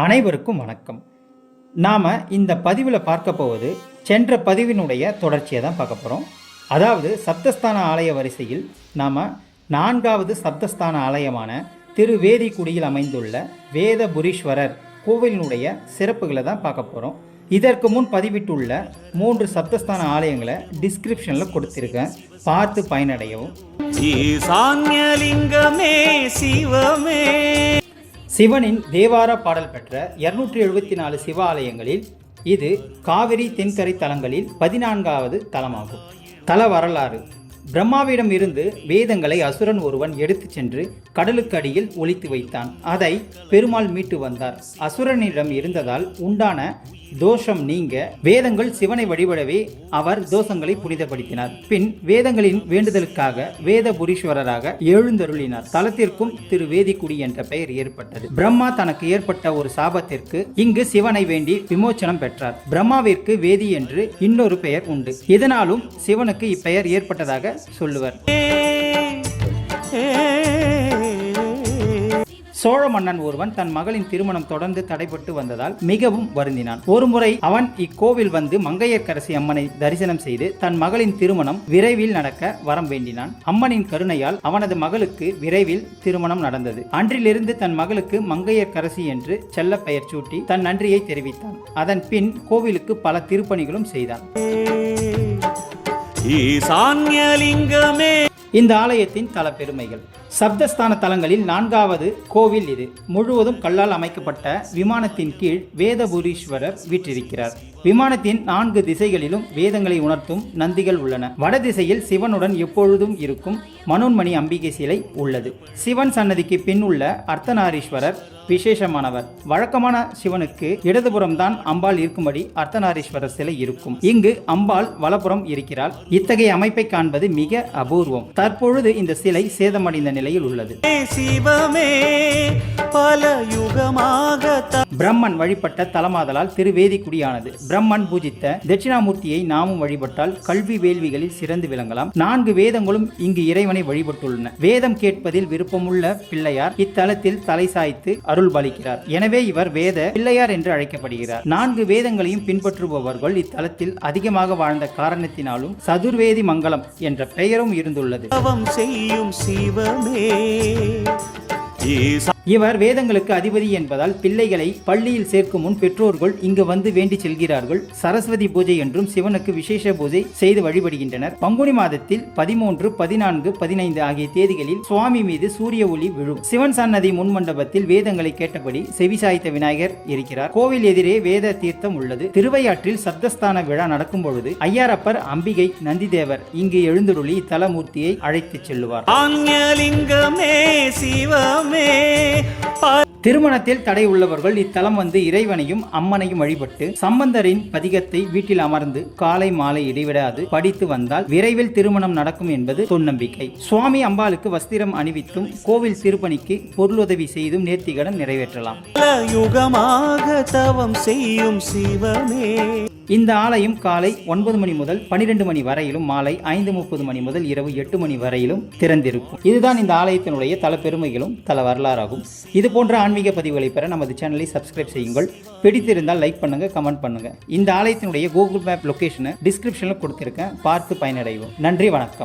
அனைவருக்கும் வணக்கம். நாம் இந்த பதிவில் பார்க்க போவது சென்ற பதிவினுடைய தொடர்ச்சியை தான் பார்க்க போகிறோம். அதாவது சப்தஸ்தான ஆலய வரிசையில் நாம் 4வது சப்தஸ்தான ஆலயமான திருவேதிக்குடியில் அமைந்துள்ள வேதபுரீஸ்வரர் கோவிலினுடைய சிறப்புகளை தான் பார்க்க போகிறோம். இதற்கு முன் பதிவிட்டுள்ள 3 சப்தஸ்தான ஆலயங்களை டிஸ்கிரிப்ஷனில் கொடுத்துருக்கேன், பார்த்து பயனடையவும். சிவனின் தேவார பாடல் பெற்ற 274 சிவ ஆலயங்களில் இது காவிரி தென்கரை தலங்களில் 14வது தலமாகும். தல வரலாறு: பிரம்மாவிடம் இருந்து வேதங்களை அசுரன் ஒருவன் எடுத்து சென்று கடலுக்கு அடியில் ஒளித்து வைத்தான். அதை பெருமாள் மீட்டு வந்தார். அசுரனிடம் இருந்ததால் உண்டான தோஷம் நீங்க வேதங்கள் சிவனை வழிபடவே அவர் தோஷங்களை புனிதப்படுத்தினார். பின் வேதங்களின் வேண்டுதலுக்காக வேதபுரீஸ்வரராக எழுந்தருளினார். தலத்திற்கும் திருவேதிக்குடி என்ற பெயர் ஏற்பட்டது. பிரம்மா தனக்கு ஏற்பட்ட ஒரு சாபத்திற்கு இங்கு சிவனை வேண்டி விமோச்சனம் பெற்றார். பிரம்மாவிற்கு வேதி என்று இன்னொரு பெயர் உண்டு. இதனாலும் சிவனுக்கு இப்பெயர் ஏற்பட்டதாக சொல்லுவர். சோழ மன்னன் ஒருவன் தன் மகளின் திருமணம் தொடர்ந்து தடைபட்டு வந்ததால் மிகவும் வருந்தினான். ஒருமுறை அவன் இக்கோவில் வந்து மங்கையர்க்கரசி அம்மனை தரிசனம் செய்து தன் மகளின் திருமணம் விரைவில் நடக்க வரம் வேண்டினான். அம்மனின் கருணையால் அவனது மகளுக்கு விரைவில் திருமணம் நடந்தது. அன்றிலிருந்து தன் மகளுக்கு மங்கையர்க்கரசி என்று செல்ல பெயர் சூட்டி தன் நன்றியை தெரிவித்தான். அதன் பின் கோவிலுக்கு பல திருப்பணிகளும் செய்தான். இந்த ஆலயத்தின் தல பெருமைகள்: சப்தஸ்தான தலங்களில் 4வது கோவில் இது. முழுவதும் கல்லால் அமைக்கப்பட்ட விமானத்தின் கீழ் வேதபுரீஸ்வரர் வீற்றிருக்கிறார். விமானத்தின் 4 திசைகளிலும் வேதங்களை உணர்த்தும் நந்திகள் உள்ளன. வட திசையில் சிவனுடன் எப்பொழுதும் இருக்கும் மனோன்மணி அம்பிகை சிலை உள்ளது. சிவன் சன்னதிக்கு பின் உள்ள அர்த்தநாரீஸ்வரர் விசேஷமானவர். வழக்கமான சிவனுக்கு இடதுபுறம் தான் அம்பாள் இருக்கும்படி அர்த்தநாரீஸ்வரர் சிலை இருக்கும். இங்கு அம்பாள் வலப்புறம் இருக்கிறாள். இத்தகைய அமைப்பை காண்பது மிக அபூர்வம். தற்பொழுது இந்த சிலை சேதமடைந்த நிலையில் உள்ளது. பிரம்மன் வழிபட்ட தலமாதலால் திருவேதிக்குடியானது. பிரம்மன் பூஜித்த தட்சிணாமூர்த்தியை நாமும் வழிபட்டால் கல்வி வேள்விகளில் சிறந்து விளங்கலாம். 4 வேதங்களும் இங்கு இறைவனை வழிபட்டுள்ளன. வேதம் கேட்பதில் விருப்பமுள்ள பிள்ளையார் இத்தலத்தில் தலை சாய்த்து அருள் பாலிக்கிறார். எனவே இவர் வேத பிள்ளையார் என்று அழைக்கப்படுகிறார். 4 வேதங்களையும் பின்பற்றுபவர்கள் இத்தலத்தில் அதிகமாக வாழ்ந்த காரணத்தினாலும் சதுர்வேதி மங்கலம் என்ற பெயரும் இருந்துள்ளது. இவர் வேதங்களுக்கு அதிபதி என்பதால் பிள்ளைகளை பள்ளியில் சேர்க்கும் முன் பெற்றோர்கள் இங்கு வந்து வேண்டி செல்கிறார்கள். சரஸ்வதி பூஜை என்றும் சிவனுக்கு விசேஷ பூஜை செய்து வழிபடுகின்றனர். பங்குனி மாதத்தில் 13, 14, 15 ஆகிய தேதிகளில் சுவாமி மீது சூரிய ஒளி விழும். சிவன் சன்னதி முன்மண்டபத்தில் வேதங்களை கேட்டபடி செவிசாய்த்த விநாயகர் இருக்கிறார். கோவில் எதிரே வேத தீர்த்தம் உள்ளது. திருவையாற்றில் சப்தஸ்தான விழா நடக்கும் பொழுது ஐயாரப்பர், அம்பிகை, நந்திதேவர் இங்கு எழுந்துருளி தலமூர்த்தியை அழைத்து செல்லுவார். திருமணத்தில் தடை உள்ளவர்கள் இத்தலம் வந்து இறைவனையும் அம்மனையும் வழிபட்டு சம்பந்தரின் பதிகத்தை வீட்டில் அமர்ந்து காலை மாலை இடைவிடாது படித்து வந்தால் விரைவில் திருமணம் நடக்கும் என்பது தொன்னம்பிக்கை. சுவாமி அம்பாளுக்கு வஸ்திரம் அணிவித்தும் கோவில் திருப்பணிக்கு பொருளுதவி செய்தும் நேர்த்திகடன் நிறைவேற்றலாம். இந்த ஆலயம் காலை 9 மணி முதல் 12 மணி வரையிலும் மாலை 5:30 மணி முதல் இரவு 8 மணி வரையிலும் திறந்திருக்கும். இதுதான் இந்த ஆலயத்தினுடைய தல பெருமைகளும் தல வரலாறாகும். இது போன்ற ஆன்மீக பதிவுகளை பெற நமது சேனலை சப்ஸ்கிரைப் செய்யுங்கள். பிடித்திருந்தால் லைக் பண்ணுங்க, கமெண்ட் பண்ணுங்க. இந்த ஆலயத்தினுடைய கூகுள் மேப் லொகேஷனை டிஸ்கிரிப்ஷனில் கொடுத்திருக்கேன், பார்த்து பயனடைவோம். நன்றி, வணக்கம்.